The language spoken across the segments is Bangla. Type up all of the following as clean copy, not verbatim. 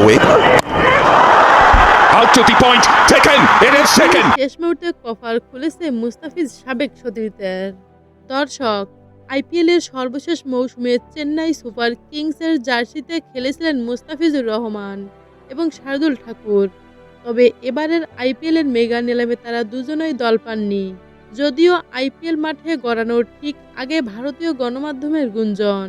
away. Out to the point, taken in its second. শেষ মুহূর্তে কপাল খুলেছে মুস্তাফিজ সাবেক সতীর্থের। দর্শক, আইপিএল এর সর্বশেষ মৌসুমে চেন্নাই সুপার কিংসের জার্সিতে খেলেছিলেন মুস্তাফিজুর রহমান এবং শার্দুল ঠাকুর। তবে এবারের আইপিএল এর মেগা নিলামে তারা দুজনেই দল পাননি। যদিও আইপিএল মাঠে গড়ানোর ঠিক আগে ভারতীয় গণমাধ্যমের গুঞ্জন,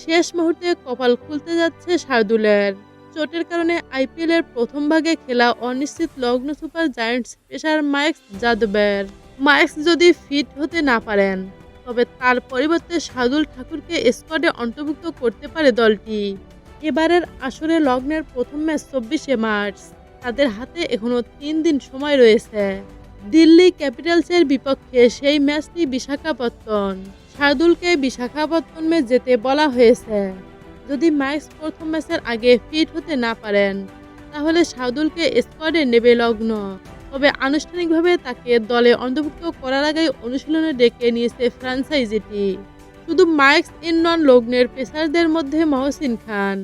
শেষ মুহূর্তে কপাল খুলতে যাচ্ছে শার্দুলের। চোটের কারণে আইপিএল এর প্রথম ভাগে খেলা অনিশ্চিত লগ্ন সুপার জায়ান্টস পেসার মায়েক্স যাদবের। মায়েক্স যদি ফিট হতে না পারেন, তবে তার পরিবর্তে শার্দুল ঠাকুরকে স্কোয়াডে অন্তর্ভুক্ত করতে পারে দলটি। এবারের আসরে লগ্নের প্রথম ম্যাচ 24শে মার্চ। তাদের হাতে এখনো 3 দিন সময় রয়েছে। দিল্লি ক্যাপিটালসের বিপক্ষে সেই ম্যাচটি বিশাখাপত্তন। শার্দুলকে বিশাখাপত্তনমে যেতে বলা হয়েছে। যদি মাইক্স প্রথম ম্যাচের আগে ফিট হতে না পারেন, তাহলে শার্দুলকে স্কোয়াডে নেবে লগ্ন। তবে আনুষ্ঠানিকভাবে তাকে দলে অন্তর্ভুক্ত করার আগেই অনুশীলনে ডেকে নিয়েছে ফ্র্যাঞ্চাইজিটি। শুধু মাইক্স নন, লগ্নের পেসারদের মধ্যে মহসিন খান,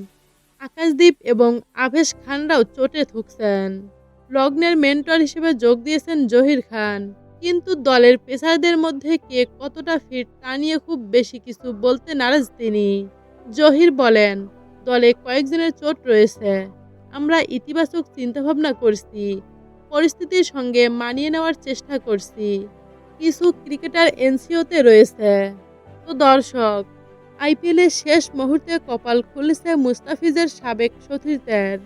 আকাশদীপ এবং আভেশ খানরাও চোটে থুকছেন। লগ্নের মেন্টর হিসেবে যোগ দিয়েছেন জহির খান, কিন্তু দলের পেসারদের মধ্যে কে কতটা ফিট তা নিয়ে খুব বেশি কিছু বলতে নারাজ তিনি। জহির বলেন, দলে কয়েকজনের চোট রয়েছে, আমরা ইতিবাচক চিন্তাভাবনা করছি, পরিস্থিতির সঙ্গে মানিয়ে নেওয়ার চেষ্টা করছি। কিছু ক্রিকেটার এনসিওতে রয়েছে। তো দর্শক, আইপিএলের শেষ মুহূর্তে কপাল খুলেছে মুস্তাফিজের সাবেক সতীর্থের।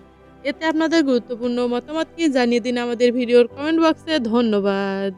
এতে আপনাদের গুরুত্বপূর্ণ মতামত কি জানিয়ে দিন আমাদের ভিডিওর কমেন্ট বক্সে। ধন্যবাদ।